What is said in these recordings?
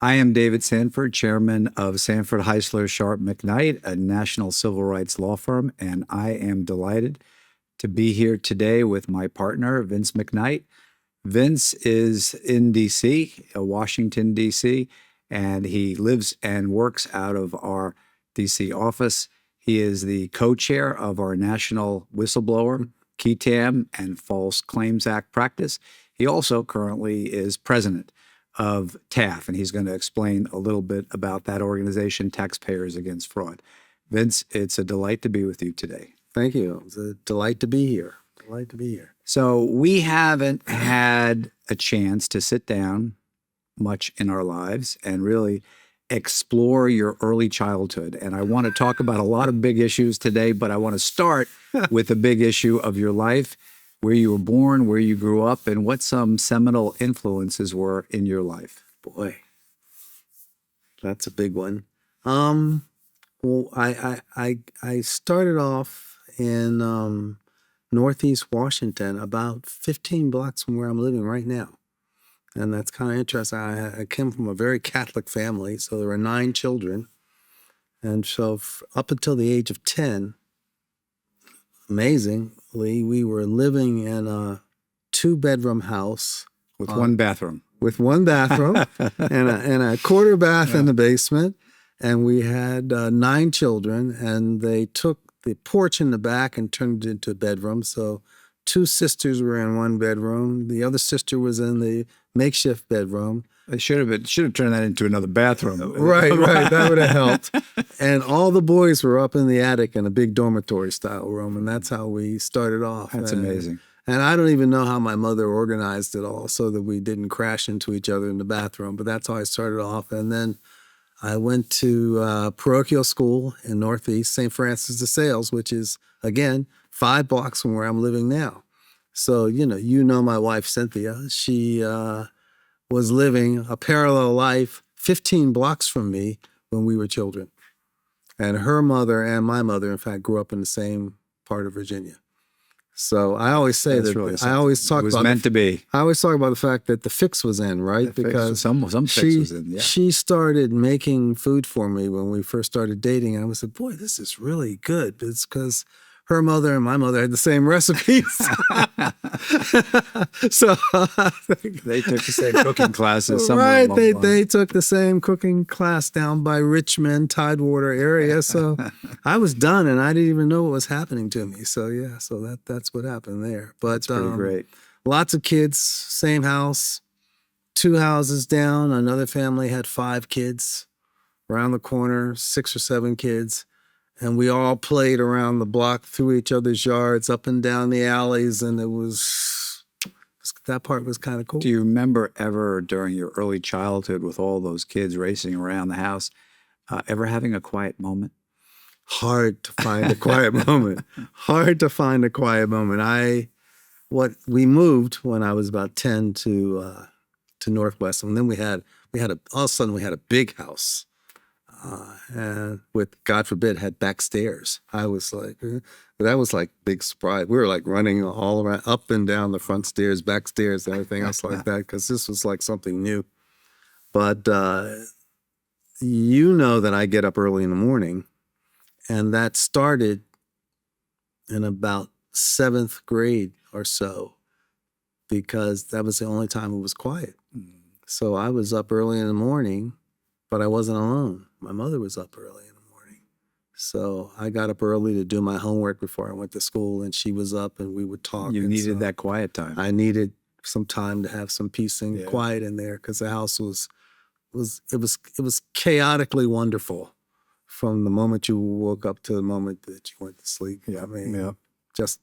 I am David Sanford, Chairman of Sanford Heisler Sharp McKnight, a national civil rights law firm, and I am delighted to be here today with my partner, Vince McKnight. Vince is in D.C., Washington, D.C., and he lives and works out of our D.C. office. He is the co-chair of our national whistleblower, Qui Tam, and False Claims Act practice. He also currently is president of TAF, and he's going to explain a little bit about that organization, Taxpayers Against Fraud. Vince, it's a delight to be with you today. Thank you. It's a delight to be here. Delight to be here. So we haven't had a chance to sit down much in our lives and really explore your early childhood. And I want to talk about a lot of big issues today, but I want to start with the big issue of your life, where you were born, where you grew up, and what some seminal influences were in your life. Boy, that's a big one. Well, I started off in Northeast Washington, about 15 blocks from where I'm living right now. And that's kind of interesting. I came from a very Catholic family, so there were 9 children. And so up until the age of 10, amazingly, we were living in a 2-bedroom house. With one bathroom. With one bathroom and a quarter bath in the basement. And we had 9 children, and they took the porch in the back and turned it into a bedroom. So 2 sisters were in one bedroom. The other sister was in the makeshift bedroom. They should have turned that into another bathroom. Right. That would have helped. And all the boys were up in the attic in a big dormitory style room. And that's how we started off. That's amazing. And I don't even know how my mother organized it all so that we didn't crash into each other in the bathroom. But that's how I started off. And then I went to parochial school in Northeast, St. Francis de Sales, which is, again, 5 blocks from where I'm living now. So, you know my wife, Cynthia. She was living a parallel life 15 blocks from me when we were children. And her mother and my mother, in fact, grew up in the same part of Virginia. So I always say That's that really I always talk it was about meant to be. I always talk about the fact that the fix was in, right? Because some fix was in. Yeah. She started making food for me when we first started dating. And I said, boy, this is really good. It's because her mother and my mother had the same recipes. So they took the same cooking classes. Right. They took the same cooking class down by Richmond, Tidewater area. So I was done and I didn't even know what was happening to me. So yeah, so that's what happened there. But that's pretty great. Lots of kids, same house, 2 houses down. Another family had 5 kids. Around the corner, 6 or 7 kids. And we all played around the block, through each other's yards, up and down the alleys, and that part was kind of cool. Do you remember ever during your early childhood with all those kids racing around the house, ever having a quiet moment? Hard to find a quiet moment. Hard to find a quiet moment. We moved when I was about 10 to Northwest, and then we had all of a sudden we had a big house. And with, God forbid, had back stairs. I was like, that was like big surprise. We were like running all around, up and down the front stairs, back stairs, and everything else like that, because this was like something new. But you know that I get up early in the morning, and that started in about 7th grade or so, because that was the only time it was quiet. So I was up early in the morning, but I wasn't alone. My mother was up early in the morning. So I got up early to do my homework before I went to school, and she was up and we would talk. You needed that quiet time. I needed some time to have some peace and quiet in there, because the house was chaotically wonderful from the moment you woke up to the moment that you went to sleep. Yeah. I mean, just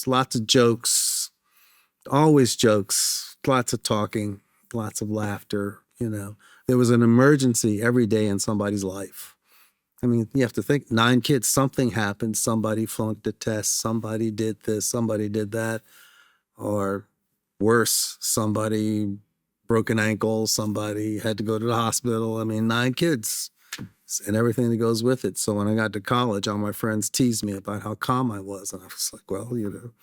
lots of jokes, always jokes, lots of talking, lots of laughter, There was an emergency every day in somebody's life. I mean, you have to think, 9 kids, something happened. Somebody flunked the test. Somebody did this. Somebody did that. Or worse, somebody broke an ankle. Somebody had to go to the hospital. I mean, 9 kids and everything that goes with it. So when I got to college, all my friends teased me about how calm I was. And I was like, well, you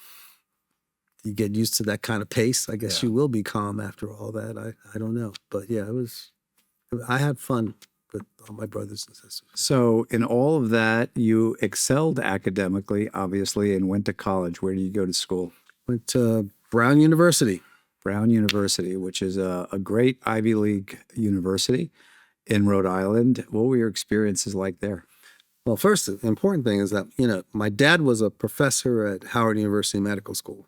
get used to that kind of pace. I guess you will be calm after all that. I don't know. But yeah, it was I had fun with all my brothers and sisters. So, in all of that, you excelled academically, obviously, and went to college. Where did you go to school? Went to Brown University. Brown University, which is a great Ivy League university in Rhode Island. What were your experiences like there? Well, first, the important thing is that, my dad was a professor at Howard University Medical School,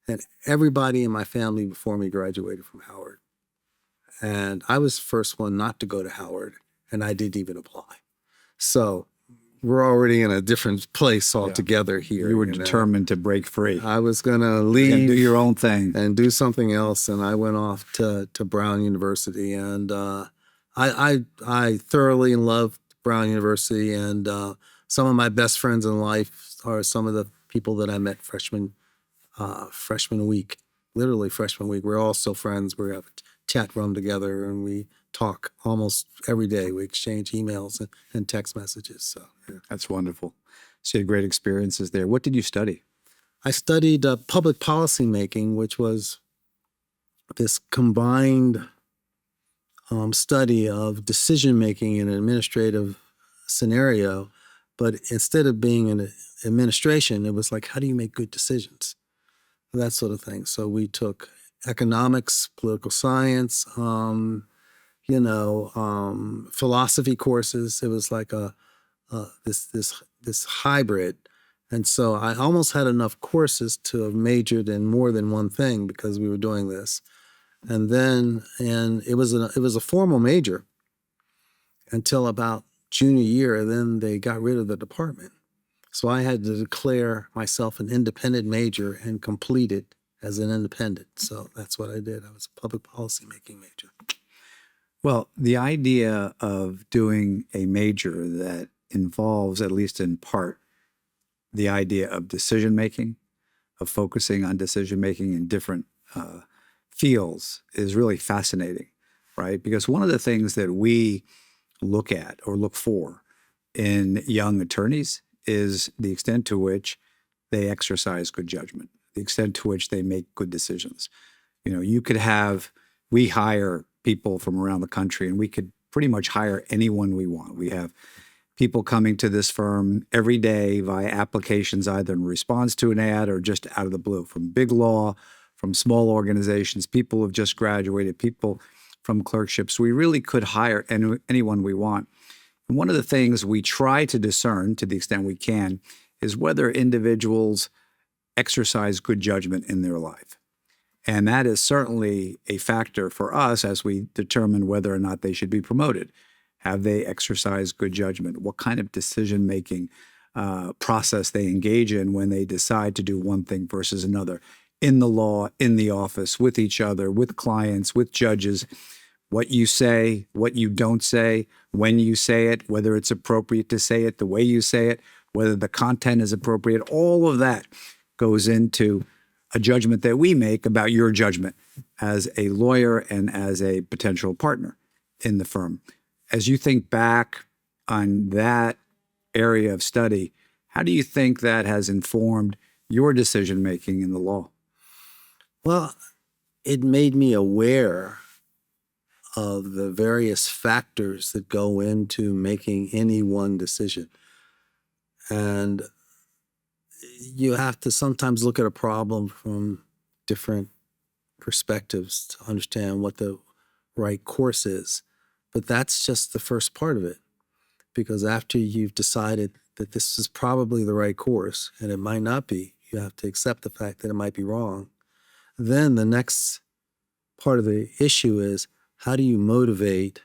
and everybody in my family before me graduated from Howard. And I was the first one not to go to Howard, and I didn't even apply. So we're already in a different place altogether here. You were determined to break free. I was going to leave and do your own thing and do something else, and I went off to Brown University, and I thoroughly loved Brown University, and some of my best friends in life are some of the people that I met freshman week, literally freshman week. We're all still friends. We have a chat room together, and we talk almost every day. We exchange emails and text messages. So yeah. That's wonderful. So you had great experiences there. What did you study? I studied public policy making, which was this combined study of decision making in an administrative scenario, but instead of being an administration, it was like, how do you make good decisions? That sort of thing. So we took economics, political science, philosophy courses. It was like this hybrid. And so I almost had enough courses to have majored in more than one thing because we were doing this. And it was a formal major until about junior year. And then they got rid of the department. So I had to declare myself an independent major and complete it as an independent. So that's what I did. I was a public policy making major. Well, the idea of doing a major that involves, at least in part, the idea of decision making, of focusing on decision making in different fields is really fascinating, right? Because one of the things that we look at or look for in young attorneys is the extent to which they exercise good judgment, the extent to which they make good decisions. We hire people from around the country, and we could pretty much hire anyone we want. We have people coming to this firm every day via applications, either in response to an ad or just out of the blue, from big law, from small organizations, people who have just graduated, people from clerkships. We really could hire anyone we want. And one of the things we try to discern, to the extent we can, is whether individuals exercise good judgment in their life. And that is certainly a factor for us as we determine whether or not they should be promoted. Have they exercised good judgment? What kind of decision-making process they engage in when they decide to do one thing versus another, in the law, in the office, with each other, with clients, with judges, what you say, what you don't say, when you say it, whether it's appropriate to say it, the way you say it, whether the content is appropriate. All of that goes into a judgment that we make about your judgment as a lawyer and as a potential partner in the firm. As you think back on that area of study, how do you think that has informed your decision-making in the law? Well, it made me aware of the various factors that go into making any one decision. And you have to sometimes look at a problem from different perspectives to understand what the right course is. But that's just the first part of it, because after you've decided that this is probably the right course, and it might not be, you have to accept the fact that it might be wrong. Then the next part of the issue is, how do you motivate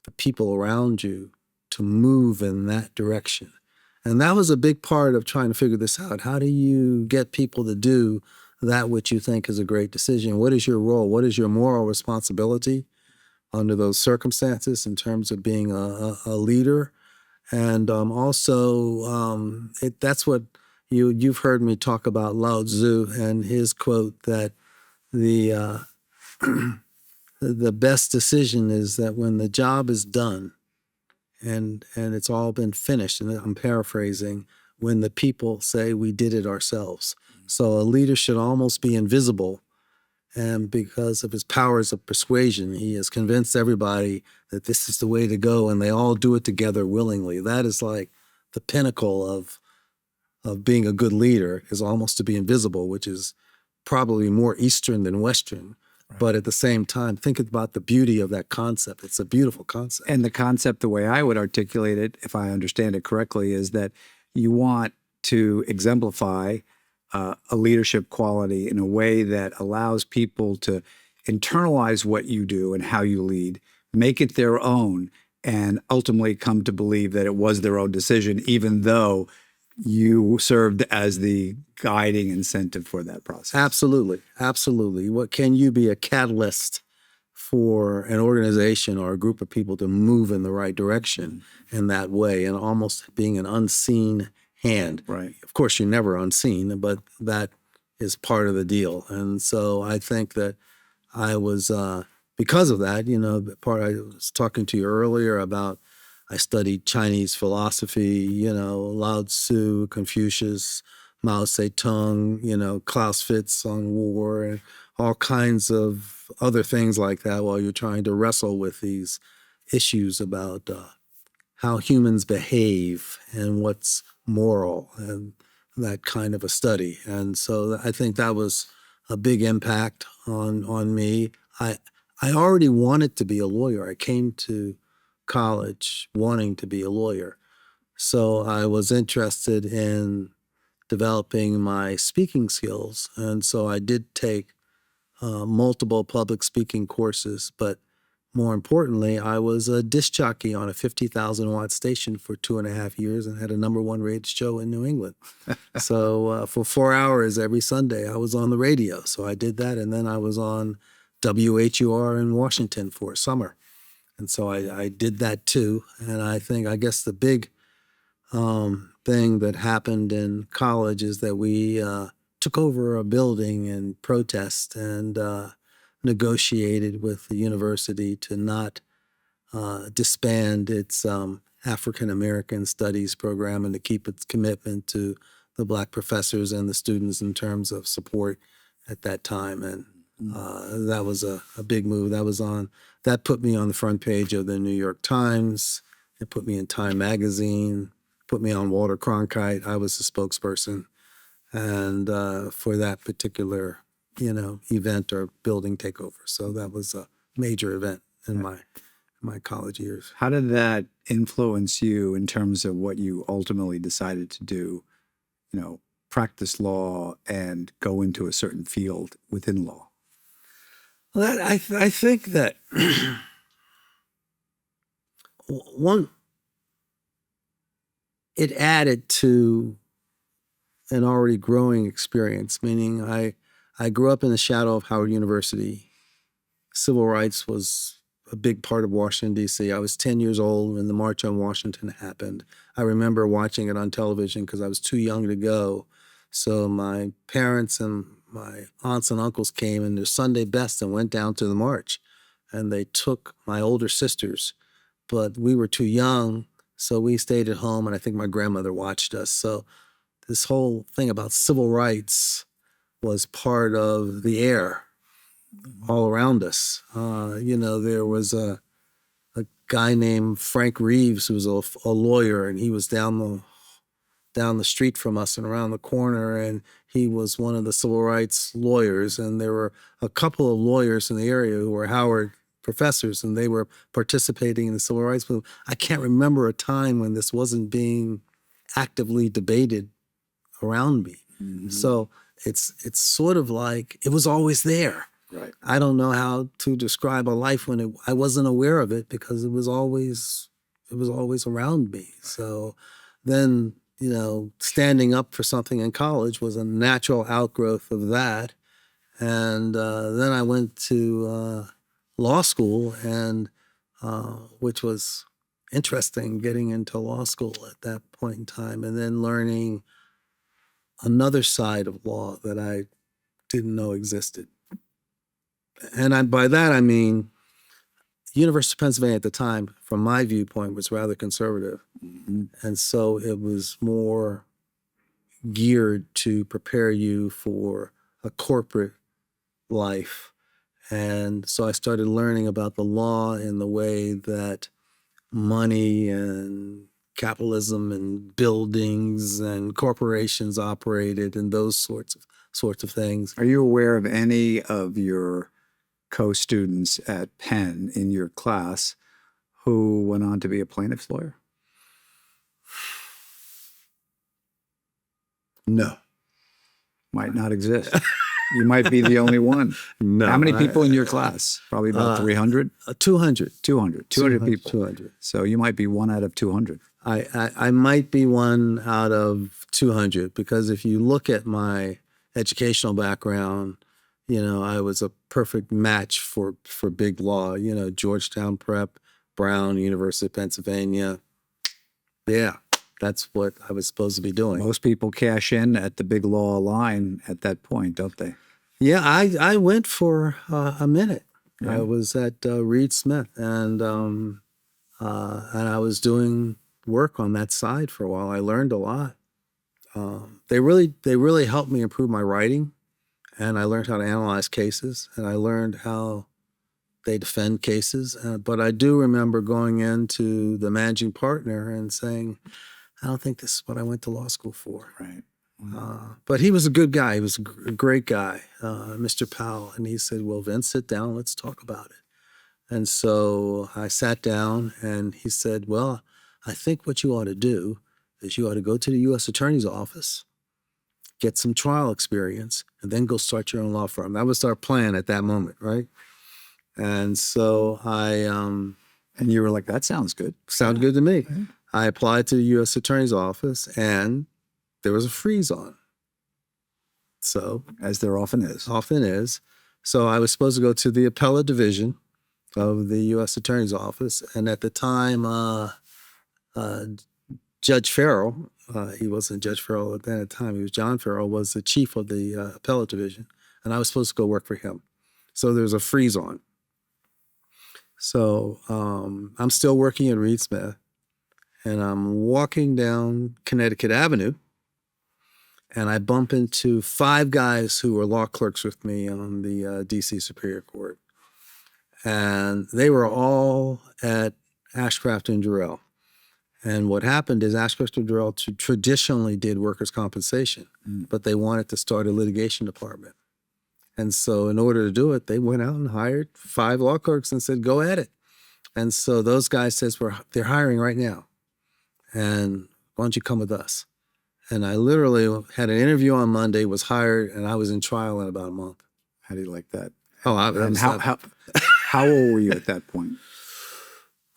the people around you to move in that direction? And that was a big part of trying to figure this out. How do you get people to do that which you think is a great decision? What is your role? What is your moral responsibility under those circumstances in terms of being a leader? And that's what you've heard me talk about Lao Tzu and his quote that the best decision is that when the job is done and it's all been finished, and I'm paraphrasing, when the people say we did it ourselves. So a leader should almost be invisible And because of his powers of persuasion, he has convinced everybody that this is the way to go, and they all do it together willingly. That is like the pinnacle of being a good leader, is almost to be invisible, which is probably more Eastern than Western. Right. But at the same time, think about the beauty of that concept. It's a beautiful concept. And the concept, the way I would articulate it, if I understand it correctly, is that you want to exemplify a leadership quality in a way that allows people to internalize what you do and how you lead, make it their own, and ultimately come to believe that it was their own decision, even though you served as the guiding incentive for that process. Absolutely. Absolutely. What can you be a catalyst for an organization or a group of people to move in the right direction in that way, and almost being an unseen hand. Right. Of course, you're never unseen, but that is part of the deal. And so I think that I was, because of that, I was talking to you earlier about, I studied Chinese philosophy, Lao Tzu, Confucius, Mao Zedong, Claus Fitz on war, and all kinds of other things like that, while you're trying to wrestle with these issues about how humans behave and what's moral, and that kind of a study. And so I think that was a big impact on me. I already wanted to be a lawyer. I came to college wanting to be a lawyer. So I was interested in developing my speaking skills. And so I did take multiple public speaking courses, but more importantly, I was a disc jockey on a 50,000 watt station for 2.5 years and had a #1 rated show in New England. So for 4 hours every Sunday, I was on the radio. So I did that. And then I was on WHUR in Washington for a summer. And so I did that too. And I guess the big thing that happened in college is that we took over a building in protest and negotiated with the university to not disband its African American Studies program and to keep its commitment to the Black professors and the students in terms of support at that time. And that was a big move. That put me on the front page of the New York Times. It put me in Time magazine, put me on Walter Cronkite. I was the spokesperson. And for that particular, event or building takeover. So that was a major event in my college years. How did that influence you in terms of what you ultimately decided to do, practice law and go into a certain field within law? Well, I think that it added to an already growing experience, meaning I grew up in the shadow of Howard University. Civil rights was a big part of Washington, D.C. I was 10 years old when the March on Washington happened. I remember watching it on television because I was too young to go. So my parents and my aunts and uncles came in their Sunday best and went down to the march. And they took my older sisters, but we were too young, so we stayed at home, and I think my grandmother watched us. So this whole thing about civil rights was part of the air all around us. There was a guy named Frank Reeves who was a lawyer, and he was down the street from us and around the corner, and he was one of the civil rights lawyers. And there were a couple of lawyers in the area who were Howard professors, and they were participating in the civil rights movement. I can't remember a time when this wasn't being actively debated around me. Mm-hmm. So it's sort of like it was always there. Right. I don't know how to describe a life when I wasn't aware of it, because it was always around me. Right. So then, standing up for something in college was a natural outgrowth of that. And then I went to law school, and which was interesting, getting into law school at that point in time, and then learning another side of law that I didn't know existed. And by that, I mean, the University of Pennsylvania at the time, from my viewpoint, was rather conservative. Mm-hmm. And so it was more geared to prepare you for a corporate life. And so I started learning about the law in the way that money and capitalism and buildings and corporations operated and those sorts of things. Are you aware of any of your co-students at Penn in your class who went on to be a plaintiff's lawyer? No. Might not exist. You might be the only one. No. How many people in your class? Probably about 300? 200. 200 people. 200. So you might be one out of 200. I might be one out of 200 because if you look at my educational background, I was a perfect match for big law, Georgetown Prep, Brown, University of Pennsylvania. Yeah, that's what I was supposed to be doing. Most people cash in at the big law line at that point, don't they? Yeah, I went for a minute. Yeah. I was at Reed Smith and I was doing work on that side for a while. I learned a lot. They really helped me improve my writing, and I learned how to analyze cases, and I learned how they defend cases. But I do remember going into the managing partner and saying, I don't think this is what I went to law school for. Right. But he was a good guy. He was a great guy, Mr. Powell. And he said, well, Vince, sit down. Let's talk about it. And so I sat down and he said, well, I think what you ought to do is you ought to go to the U.S. Attorney's Office, get some trial experience, and then go start your own law firm. That was our plan at that moment, right? And so And you were like, that sounds good. sounded good to me. Okay. I applied to the U.S. Attorney's Office and there was a freeze on. So, As there often is. often is. So I was supposed to go to the appellate division of the U.S. Attorney's Office. And at the time, Judge Farrell, he wasn't Judge Farrell at that time, he was John Farrell, was the chief of the appellate division. And I was supposed to go work for him. So there was a freeze on. So I'm still working at Reed Smith. And I'm walking down Connecticut Avenue. And I bump into 5 guys who were law clerks with me on the D.C. Superior Court. And they were all at Ashcraft and Durrell. And what happened is Ashcraft and Durrell traditionally did workers' compensation, but they wanted to start a litigation department. And so in order to do it, they went out and hired 5 law clerks and said, go at it. And so those guys says, they're hiring right now. And why don't you come with us? And I literally had an interview on Monday, was hired, and I was in trial in about a month. How do you like that? Oh, And how old were you at that point?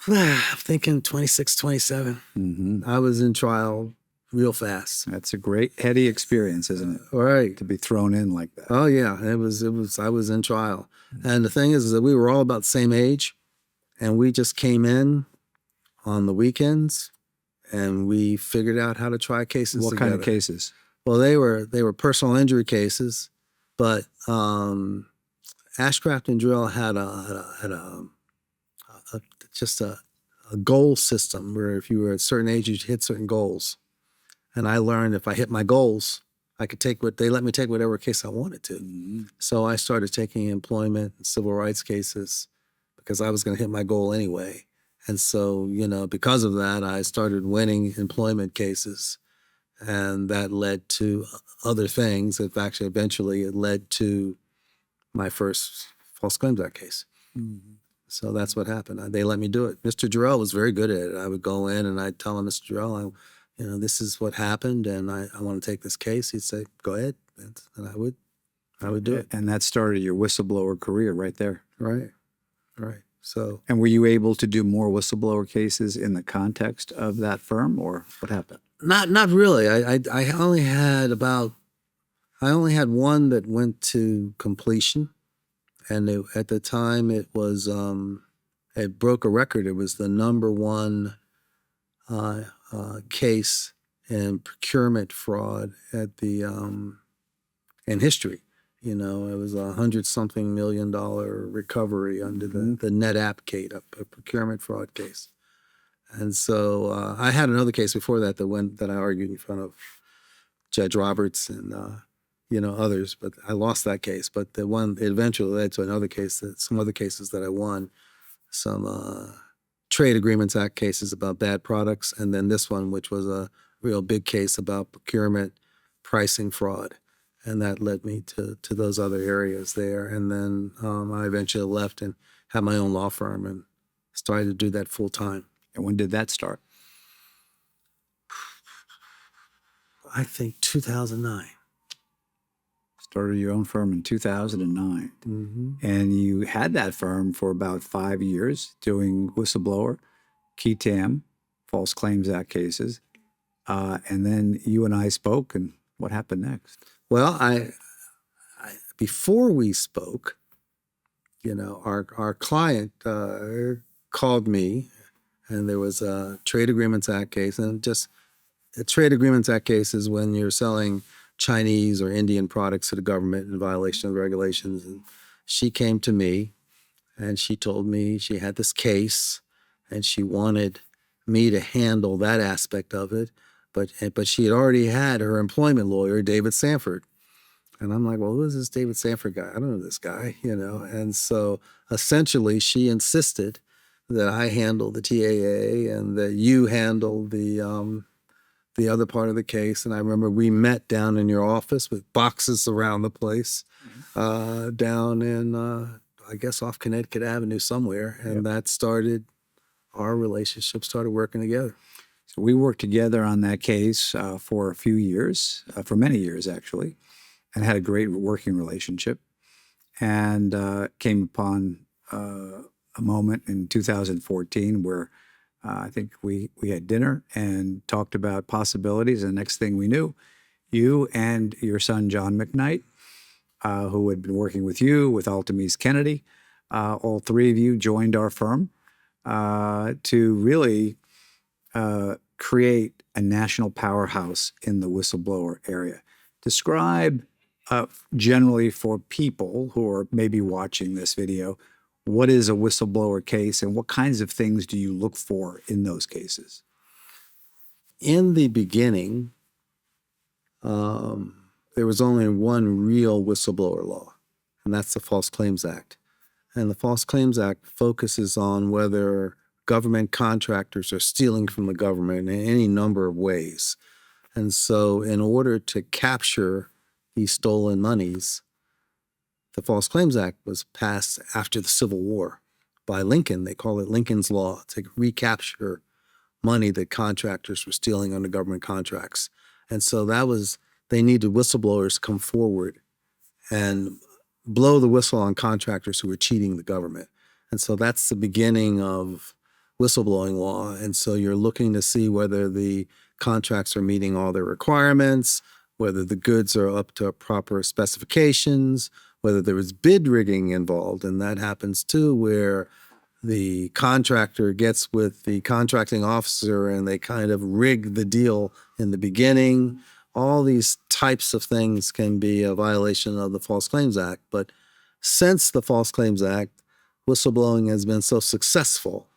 I'm thinking 26, 27. Mm-hmm. I was in trial real fast. That's a great heady experience, isn't it? All right. To be thrown in like that. Oh yeah, it was. I was in trial, and the thing is that we were all about the same age, and we just came in on the weekends, and we figured out how to try cases. What together. kind of cases? Well, they were personal injury cases, but Ashcraft and Drill had just a goal system where if you were at a certain age, you'd hit certain goals. And I learned if I hit my goals, I could they let me take whatever case I wanted to. Mm-hmm. So I started taking employment and civil rights cases because I was going to hit my goal anyway. And so, because of that, I started winning employment cases. And that led to other things. Actually, eventually it led to my first False Claims Act case. Mm-hmm. So that's what happened. They let me do it. Mr. Jarrell was very good at it. I would go in and I'd tell him, Mr. Jarrell, this is what happened and I want to take this case. He'd say, go ahead. And I would do it. And that started your whistleblower career right there. Right. So. And were you able to do more whistleblower cases in the context of that firm, or what happened? Not really. I only had one that went to completion. And at the time, it was it broke a record. It was the number one case in procurement fraud at the in history. It was $100-something million recovery under the NetApp case, a procurement fraud case. And so I had another case before that that I argued in front of Judge Roberts, and others, but I lost that case. But the one it eventually led to another case, some other cases that I won, some Trade Agreements Act cases about bad products, and then this one, which was a real big case about procurement pricing fraud. And that led me to those other areas there. And then I eventually left and had my own law firm and started to do that full time. And when did that start? I think 2009. Started your own firm in 2009. Mm-hmm. And you had that firm for about 5 years doing Whistleblower, Qui Tam, False Claims Act cases. And then you and I spoke, and what happened next? Well, I before we spoke, our client called me, and there was a Trade Agreements Act case, and just a Trade Agreements Act case is when you're selling Chinese or Indian products to the government in violation of regulations. And she came to me, and she told me she had this case, and she wanted me to handle that aspect of it. But she had already had her employment lawyer, David Sanford. And I'm like, well, who is this David Sanford guy? I don't know this guy, And so essentially she insisted that I handle the TAA and that you handle the other part of the case. And I remember we met down in your office with boxes around the place, down in, I guess, off Connecticut Avenue somewhere. And that started, our relationship started working together. So we worked together on that case for a few years, for many years actually, and had a great working relationship. And came upon a moment in 2014 where I think we had dinner and talked about possibilities. And the next thing we knew, you and your son, John McKnight, who had been working with you, with Altemise Kennedy, all three of you joined our firm to really create a national powerhouse in the whistleblower area. Describe generally for people who are maybe watching this video, what is a whistleblower case and what kinds of things do you look for in those cases? In the beginning, there was only one real whistleblower law, and that's the False Claims Act. And the False Claims Act focuses on whether government contractors are stealing from the government in any number of ways. And so in order to capture these stolen monies, the False Claims Act was passed after the Civil War by Lincoln. They call it Lincoln's Law, to recapture money that contractors were stealing under government contracts. And so they needed whistleblowers to come forward and blow the whistle on contractors who were cheating the government. And so that's the beginning of whistleblowing law. And so you're looking to see whether the contracts are meeting all their requirements, whether the goods are up to proper specifications, whether there was bid rigging involved. And that happens too, where the contractor gets with the contracting officer and they kind of rig the deal in the beginning. All these types of things can be a violation of the False Claims Act. But since the False Claims Act, whistleblowing has been so successful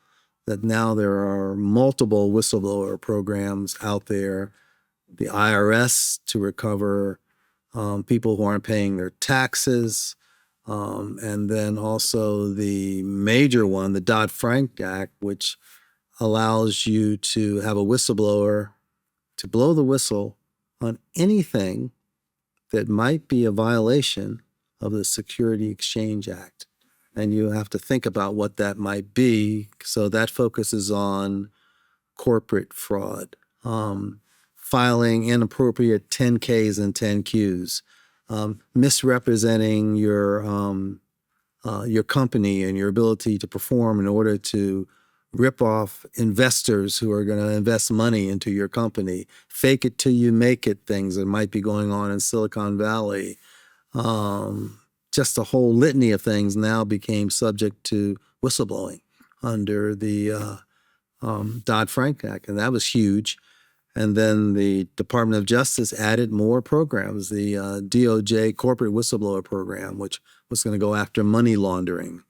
that now there are multiple whistleblower programs out there. The IRS to recover people who aren't paying their taxes, and then also the major one, the Dodd-Frank Act, which allows you to have a whistleblower to blow the whistle on anything that might be a violation of the Security Exchange Act. And you have to think about what that might be. So that focuses on corporate fraud, filing inappropriate 10Ks and 10Qs, misrepresenting your company and your ability to perform in order to rip off investors who are going to invest money into your company, fake it till you make it things that might be going on in Silicon Valley. Just a whole litany of things now became subject to whistleblowing under the Dodd-Frank Act, and that was huge. And then the Department of Justice added more programs, the DOJ Corporate Whistleblower Program, which was going to go after money laundering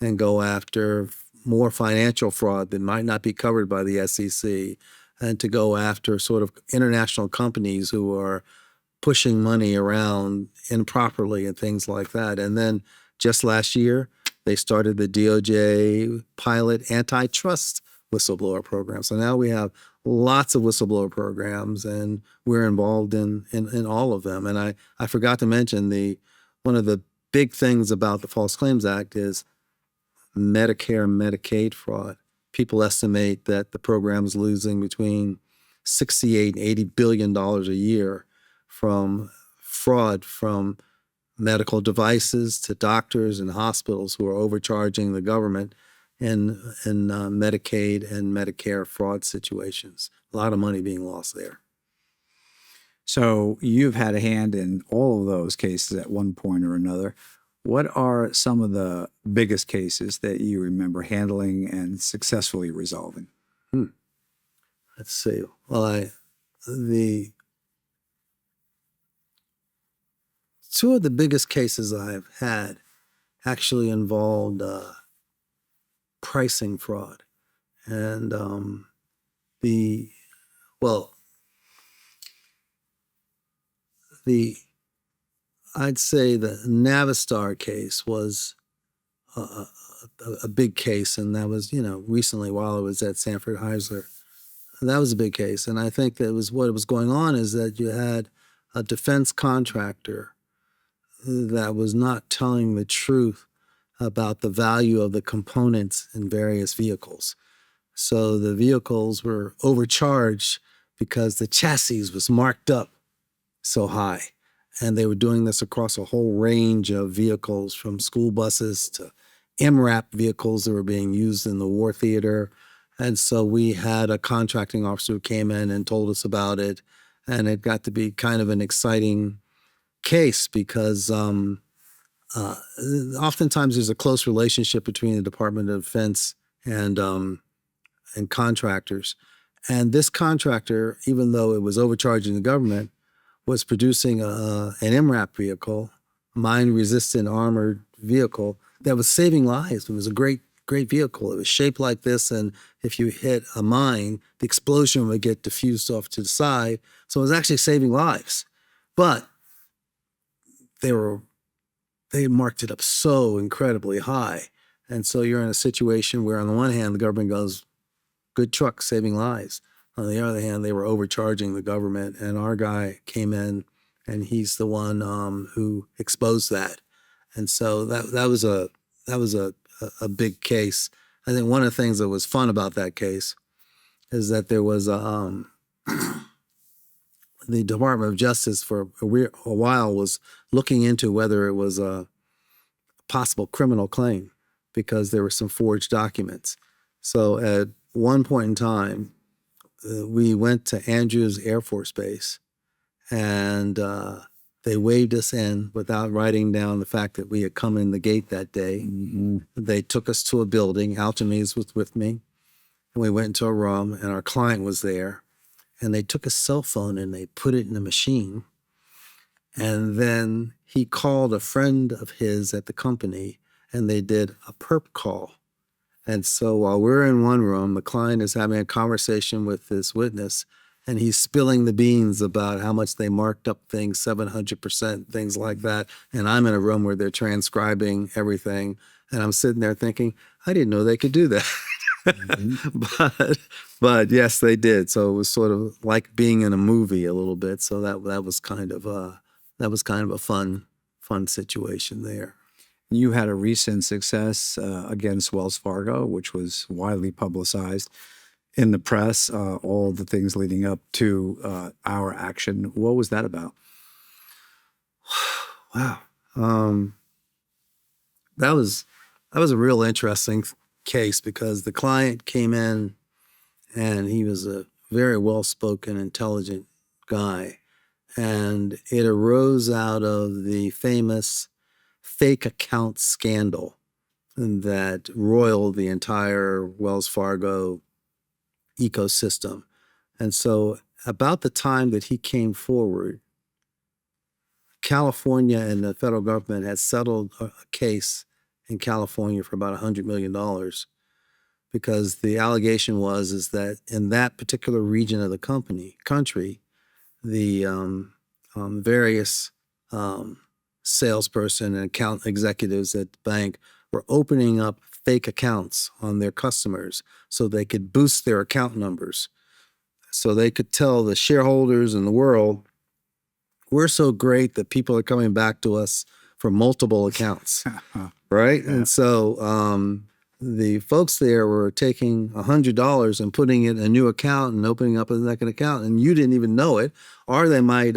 and go after more financial fraud that might not be covered by the SEC, and to go after sort of international companies who are pushing money around improperly and things like that. And then just last year, they started the DOJ pilot antitrust whistleblower program. So now we have lots of whistleblower programs, and we're involved in all of them. And I forgot to mention one of the big things about the False Claims Act is Medicare and Medicaid fraud. People estimate that the program is losing between $68 and $80 billion a year from fraud from medical devices to doctors and hospitals who are overcharging the government in Medicaid and Medicare fraud situations. A lot of money being lost there. So you've had a hand in all of those cases at one point or another. What are some of the biggest cases that you remember handling and successfully resolving? Let's see. Well, the two of the biggest cases I've had actually involved pricing fraud. And I'd say the Navistar case was a big case, and that was, recently while I was at Sanford Heisler. That was a big case. And I think that what was going on is that you had a defense contractor that was not telling the truth about the value of the components in various vehicles. So the vehicles were overcharged because the chassis was marked up so high. And they were doing this across a whole range of vehicles, from school buses to MRAP vehicles that were being used in the war theater. And so we had a contracting officer who came in and told us about it. And it got to be kind of an exciting case because oftentimes there's a close relationship between the Department of Defense and contractors. And this contractor, even though it was overcharging the government, was producing an MRAP vehicle, mine-resistant armored vehicle, that was saving lives. It was a great vehicle. It was shaped like this, and if you hit a mine, the explosion would get diffused off to the side. So it was actually saving lives. But they marked it up so incredibly high. And so you're in a situation where, on the one hand, the government goes, good truck, saving lives. On the other hand, they were overcharging the government, and our guy came in, and he's the one who exposed that. And so that was a big case. I think one of the things that was fun about that case is that there was the Department of Justice for a while was looking into whether it was a possible criminal claim because there were some forged documents. So at one point in time, we went to Andrews Air Force Base, and they waved us in without writing down the fact that we had come in the gate that day. Mm-hmm. They took us to a building. Alchemies was with me, and we went into a room, and our client was there, and they took a cell phone and they put it in a machine, and then he called a friend of his at the company, and they did a perp call. And so while we're in one room, the client is having a conversation with this witness, and he's spilling the beans about how much they marked up things, 700%, things like that. And I'm in a room where they're transcribing everything. And I'm sitting there thinking, I didn't know they could do that. Mm-hmm. But yes, they did. So it was sort of like being in a movie a little bit. So that was kind of a fun situation there. You had a recent success against Wells Fargo, which was widely publicized in the press, all the things leading up to our action. What was that about? Wow. That was a real interesting case because the client came in and he was a very well-spoken, intelligent guy. And it arose out of the famous fake account scandal that roiled the entire Wells Fargo ecosystem. And so about the time that he came forward, California and the federal government had settled a case in California for about $100 million because the allegation is that in that particular region of the country, the various salesperson and account executives at the bank were opening up fake accounts on their customers so they could boost their account numbers, so they could tell the shareholders in the world, we're so great that people are coming back to us for multiple accounts, right? Yeah. And so the folks there were taking $100 and putting it in a new account and opening up a second account, and you didn't even know it, or they might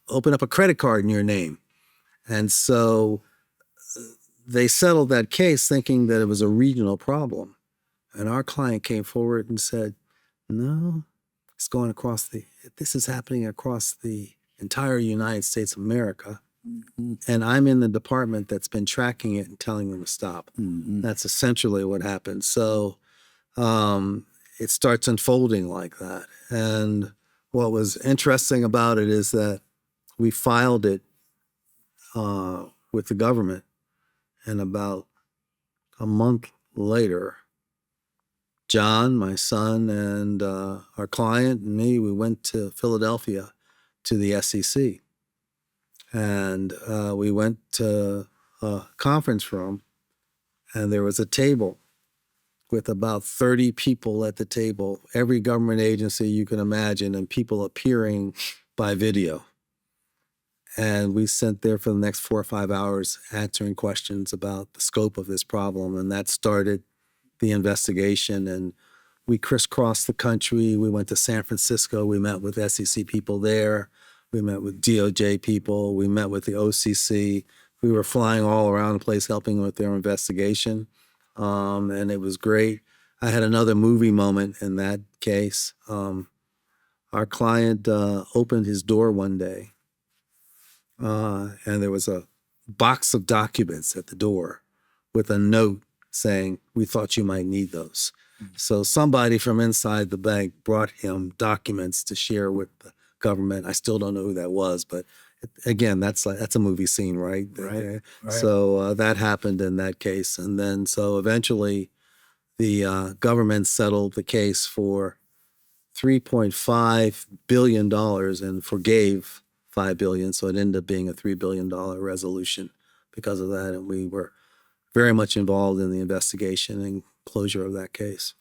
open up a credit card in your name. And so they settled that case thinking that it was a regional problem. And our client came forward and said, no, this is happening across the entire United States of America. Mm-hmm. And I'm in the department that's been tracking it and telling them to stop. Mm-hmm. That's essentially what happened. So it starts unfolding like that. And what was interesting about it is that we filed it with the government, and about a month later, John, my son, and our client and me, we went to Philadelphia to the SEC. And we went to a conference room, and there was a table with about 30 people at the table, every government agency you can imagine, and people appearing by video. And we sat there for the next 4 or 5 hours answering questions about the scope of this problem. And that started the investigation. And we crisscrossed the country. We went to San Francisco. We met with SEC people there. We met with DOJ people. We met with the OCC. We were flying all around the place helping with their investigation. And it was great. I had another movie moment in that case. Our client opened his door one day, and there was a box of documents at the door with a note saying, we thought you might need those. Mm-hmm. So somebody from inside the bank brought him documents to share with the government. I still don't know who that was, but again, that's a movie scene, right? Right. So that happened in that case. And then so eventually the government settled the case for $3.5 billion and forgave $5 billion. So it ended up being a $3 billion resolution because of that. And we were very much involved in the investigation and closure of that case.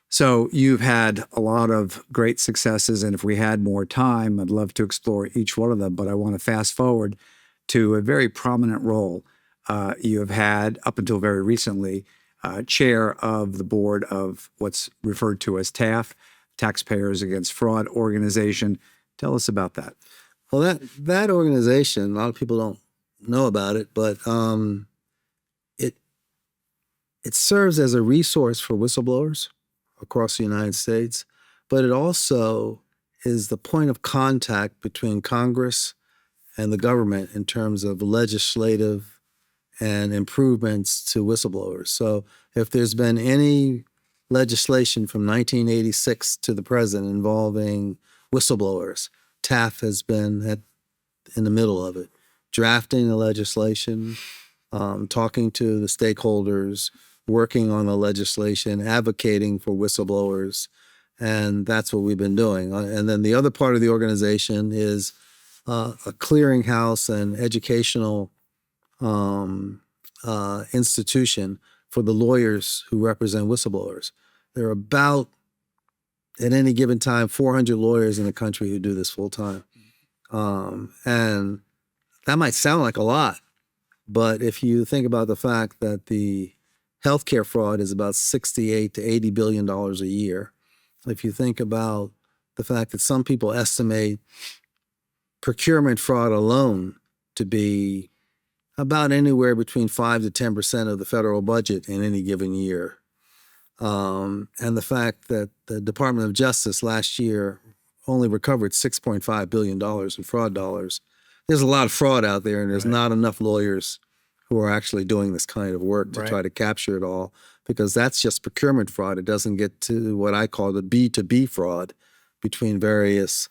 So you've had a lot of great successes, and if we had more time, I'd love to explore each one of them, but I want to fast forward to a very prominent role you have had up until very recently, chair of the board of what's referred to as TAF, Taxpayers Against Fraud organization. Tell us about that. Well, that organization, a lot of people don't know about it, but it serves as a resource for whistleblowers across the United States, but it also is the point of contact between Congress and the government in terms of legislative and improvements to whistleblowers. So if there's been any legislation from 1986 to the present involving whistleblowers, TAF has been in the middle of it, drafting the legislation, talking to the stakeholders, working on the legislation, advocating for whistleblowers, and that's what we've been doing. And then the other part of the organization is a clearinghouse and educational institution for the lawyers who represent whistleblowers. There are about, at any given time, 400 lawyers in the country who do this full time. And that might sound like a lot, but if you think about the fact that the healthcare fraud is about $68 to $80 billion a year, if you think about the fact that some people estimate procurement fraud alone to be about anywhere between 5 to 10% of the federal budget in any given year, and the fact that the Department of Justice last year only recovered $6.5 billion in fraud dollars, there's a lot of fraud out there, and there's not enough lawyers who are actually doing this kind of work to try to capture it all, because that's just procurement fraud. It doesn't get to what I call the B2B fraud between various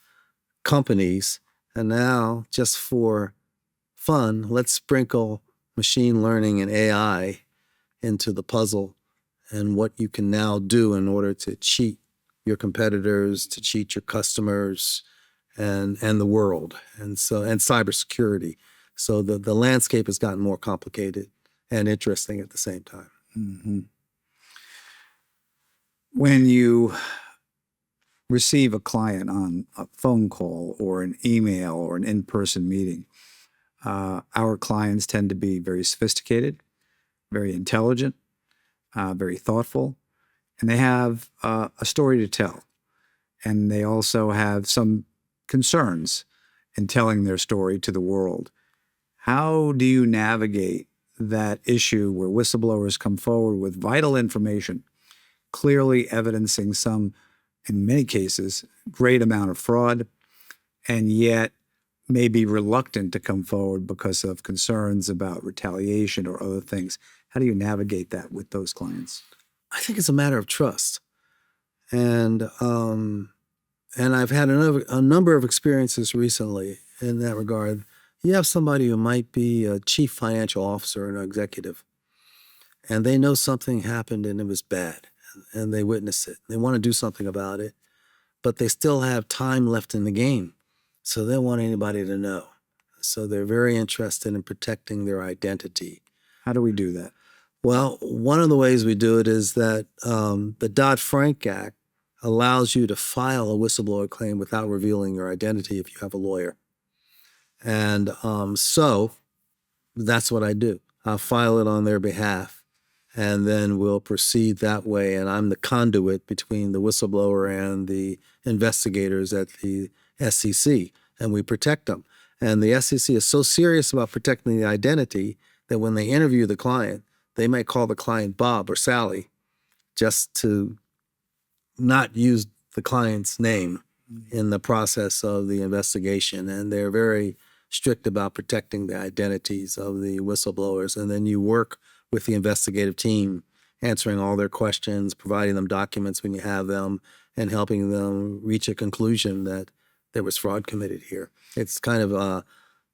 companies. And now, just for fun, let's sprinkle machine learning and AI into the puzzle and what you can now do in order to cheat your competitors, to cheat your customers, and the world, and cybersecurity. So the landscape has gotten more complicated and interesting at the same time. Mm-hmm. When you receive a client on a phone call or an email or an in-person meeting, our clients tend to be very sophisticated, very intelligent, very thoughtful, and they have a story to tell. And they also have some concerns in telling their story to the world. How do you navigate that issue where whistleblowers come forward with vital information, clearly evidencing some, in many cases, great amount of fraud, and yet may be reluctant to come forward because of concerns about retaliation or other things? How do you navigate that with those clients? I think it's a matter of trust. And I've had a number of experiences recently in that regard. You have somebody who might be a chief financial officer or an executive, and they know something happened and it was bad, and they witness it. They want to do something about it, but they still have time left in the game, so they don't want anybody to know. So they're very interested in protecting their identity. How do we do that? Well, one of the ways we do it is that the Dodd-Frank Act allows you to file a whistleblower claim without revealing your identity if you have a lawyer. And so that's what I do. I'll file it on their behalf, and then we'll proceed that way. And I'm the conduit between the whistleblower and the investigators at the SEC, and we protect them. And the SEC is so serious about protecting the identity that when they interview the client, they might call the client Bob or Sally just to not use the client's name in the process of the investigation. And they're very strict about protecting the identities of the whistleblowers. And then you work with the investigative team, answering all their questions, providing them documents when you have them, and helping them reach a conclusion that there was fraud committed here. It's kind of a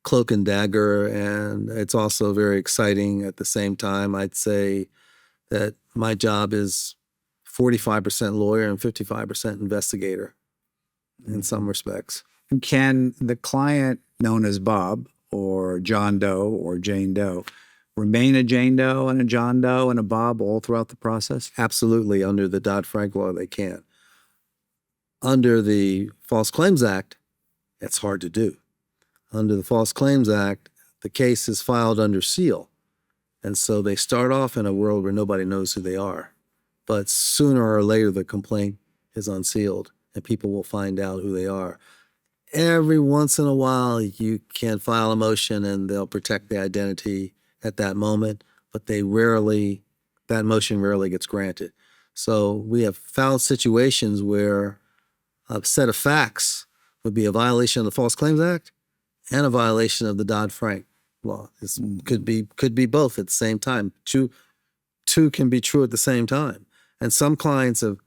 cloak and dagger, and it's also very exciting at the same time. I'd say that my job is 45% lawyer and 55% investigator in some respects. And can the client known as Bob or John Doe or Jane Doe remain a Jane Doe and a John Doe and a Bob all throughout the process? Absolutely. Under the Dodd-Frank law, they can. Under the False Claims Act, it's hard to do. Under the False Claims Act, the case is filed under seal. And so they start off in a world where nobody knows who they are. But sooner or later, the complaint is unsealed and people will find out who they are. Every once in a while, you can file a motion and they'll protect the identity at that moment, but that motion rarely gets granted. So we have found situations where a set of facts would be a violation of the False Claims Act and a violation of the Dodd-Frank law. This could be both at the same time. Two can be true at the same time. And some clients have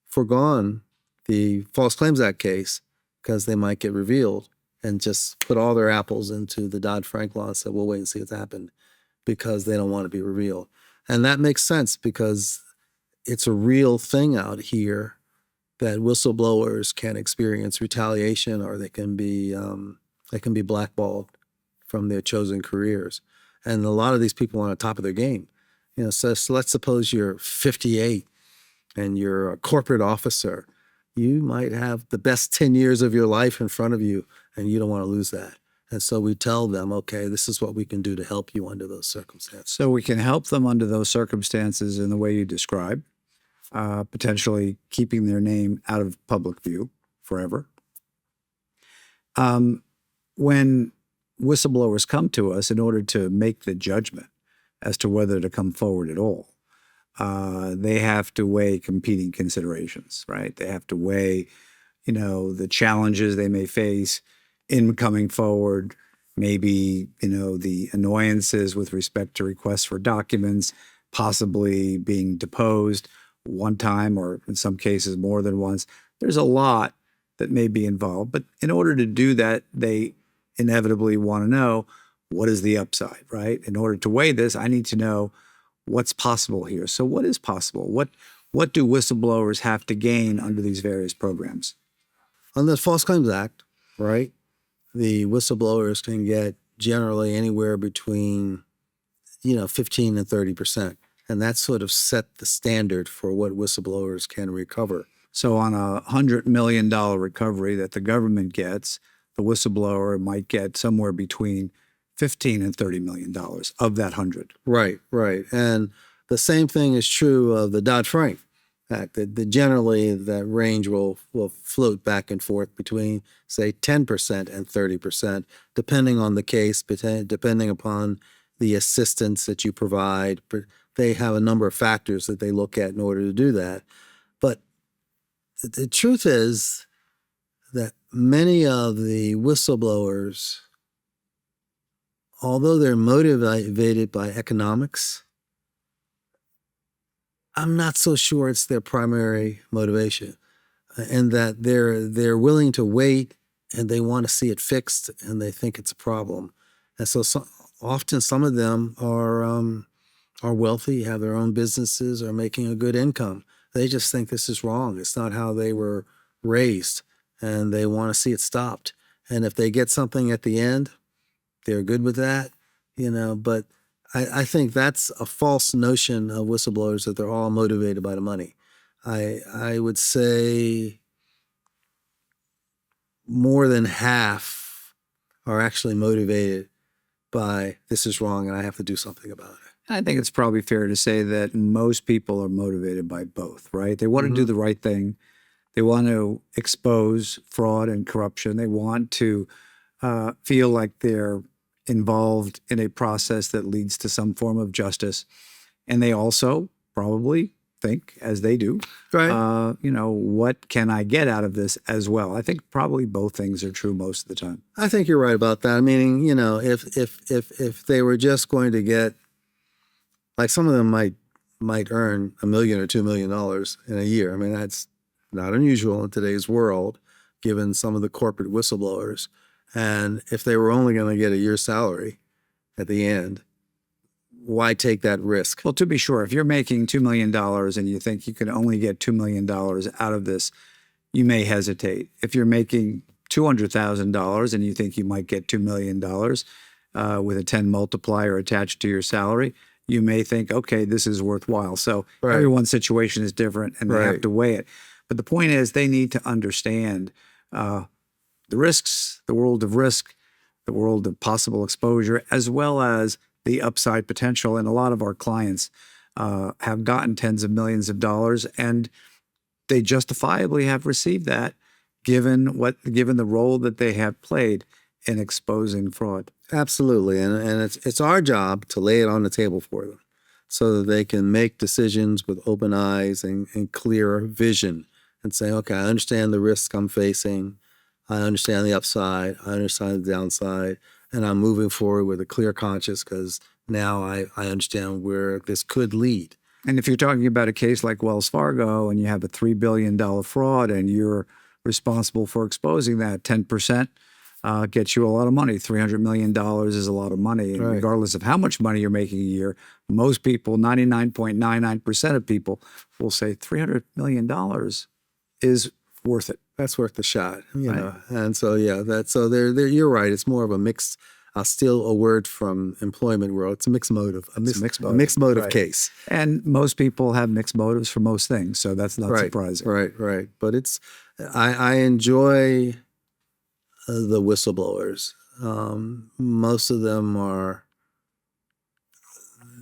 foregone the False Claims Act case because they might get revealed and just put all their apples into the Dodd-Frank law and say, we'll wait and see what's happened, because they don't want to be revealed. And that makes sense because it's a real thing out here that whistleblowers can experience retaliation, or they can be blackballed from their chosen careers. And a lot of these people are on the top of their game. So let's suppose you're 58 and you're a corporate officer. You might have the best 10 years of your life in front of you, and you don't want to lose that. And so we tell them, okay, this is what we can do to help you under those circumstances. So we can help them under those circumstances in the way you describe, potentially keeping their name out of public view forever. When whistleblowers come to us in order to make the judgment as to whether to come forward at all, they have to weigh competing considerations, right? They have to weigh, the challenges they may face in coming forward, maybe, the annoyances with respect to requests for documents, possibly being deposed one time or in some cases more than once. There's a lot that may be involved, but in order to do that, they inevitably want to know, what is the upside, right? In order to weigh this, I need to know what's possible here. So what is possible? What do whistleblowers have to gain under these various programs? under the False Claims Act, right, the whistleblowers can get generally anywhere between 15 and 30%. And that sort of set the standard for what whistleblowers can recover. So on $100 million recovery that the government gets, the whistleblower might get somewhere between $15 and $30 million of that 100. Right. And the same thing is true of the Dodd-Frank Act. That generally that range will float back and forth between, say, 10% and 30%, depending on the case, depending upon the assistance that you provide. They have a number of factors that they look at in order to do that. But the truth is that many of the whistleblowers, although they're motivated by economics, I'm not so sure it's their primary motivation, and that they're willing to wait and they want to see it fixed and they think it's a problem. And so often some of them are wealthy, have their own businesses, are making a good income. They just think this is wrong. It's not how they were raised, and they want to see it stopped. And if they get something at the end, they're good with that, but I think that's a false notion of whistleblowers, that they're all motivated by the money. I would say more than half are actually motivated by this is wrong and I have to do something about it. I think it's probably fair to say that most people are motivated by both, right? They want to do the right thing. They want to expose fraud and corruption. They want to feel like they're involved in a process that leads to some form of justice. And they also probably think, as they do, Right. What can I get out of this as well? I think probably both things are true most of the time. I think you're right about that. Meaning, if they were just going to get, like, some of them might earn $1 million or $2 million in a year. I mean, that's not unusual in today's world, given some of the corporate whistleblowers. And if they were only going to get a year's salary at the end, why take that risk? Well, to be sure, if you're making $2 million and you think you can only get $2 million out of this, you may hesitate. If you're making $200,000 and you think you might get $2 million with a 10 multiplier attached to your salary, you may think, okay, this is worthwhile. So everyone's situation is different and they have to weigh it. But the point is, they need to understand the risks, the world of risk, the world of possible exposure, as well as the upside potential. And a lot of our clients have gotten tens of millions of dollars, and they justifiably have received that, given the role that they have played in exposing fraud. Absolutely, and it's our job to lay it on the table for them, so that they can make decisions with open eyes and clear vision, and say, okay, I understand the risk I'm facing, I understand the upside, I understand the downside, and I'm moving forward with a clear conscience because now I understand where this could lead. And if you're talking about a case like Wells Fargo and you have a $3 billion fraud and you're responsible for exposing that, 10% gets you a lot of money. $300 million is a lot of money. And regardless of how much money you're making a year, most people, 99.99% of people, will say $300 million is worth it. That's worth the shot, know. And so, you're right. It's more of a mixed, I'll steal a word from employment world. It's a mixed motive, a mixed motive case. And most people have mixed motives for most things, so that's not surprising. Right. But I enjoy the whistleblowers. Most of them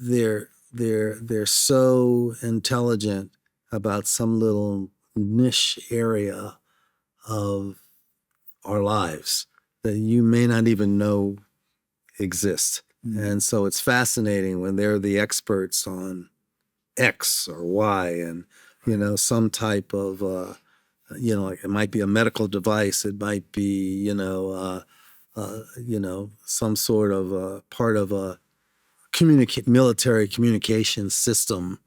they're so intelligent about some little niche area of our lives that you may not even know exist. And so it's fascinating when they're the experts on X or Y, and some type of like it might be a medical device, it might be some sort of part of a military communication system.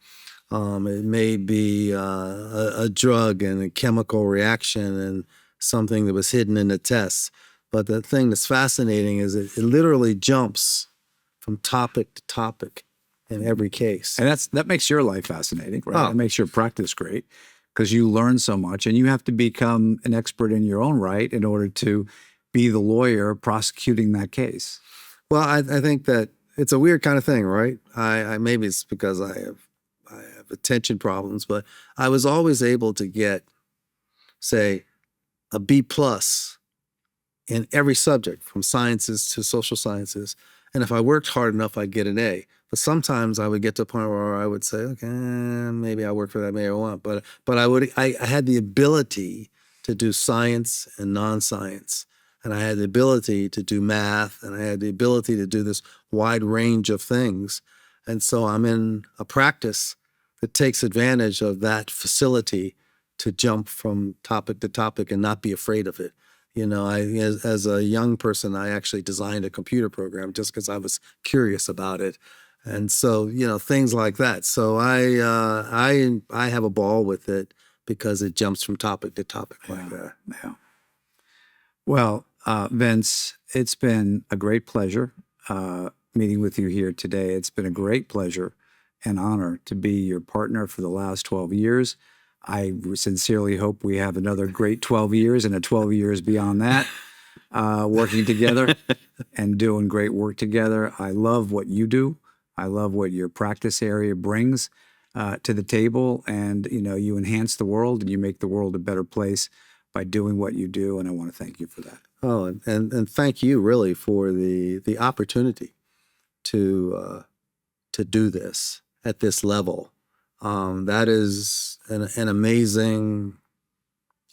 It may be a drug and a chemical reaction and something that was hidden in the tests. But the thing that's fascinating is it literally jumps from topic to topic in every case. And that makes your life fascinating, right? It makes your practice great because you learn so much, and you have to become an expert in your own right in order to be the lawyer prosecuting that case. Well, I think that it's a weird kind of thing, right? I maybe it's because I have attention problems, but I was always able to get, say, a B+ in every subject, from sciences to social sciences. And if I worked hard enough, I'd get an A. But sometimes I would get to a point where I would say, okay, maybe I'll work for that, maybe I won't. But I had the ability to do science and non-science. And I had the ability to do math, and I had the ability to do this wide range of things. And so I'm in a practice that takes advantage of that facility to jump from topic to topic and not be afraid of it. You know, as a young person, I actually designed a computer program just because I was curious about it. And so, you know, things like that. So I have a ball with it because it jumps from topic to topic like that. Yeah. Well, Vince, it's been a great pleasure meeting with you here today. It's been a great pleasure and honor to be your partner for the last 12 years. I sincerely hope we have another great 12 years and 12 years beyond that, working together and doing great work together. I love what you do. I love what your practice area brings to the table. And, you know, you enhance the world and you make the world a better place by doing what you do. And I want to thank you for that. Oh, and thank you really for the opportunity to do this at this level. That is an amazing,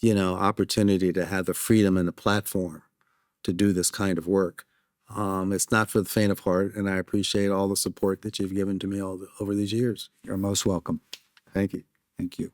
you know, opportunity to have the freedom and the platform to do this kind of work. It's not for the faint of heart, and I appreciate all the support that you've given to me over these years. You're most welcome. Thank you. Thank you.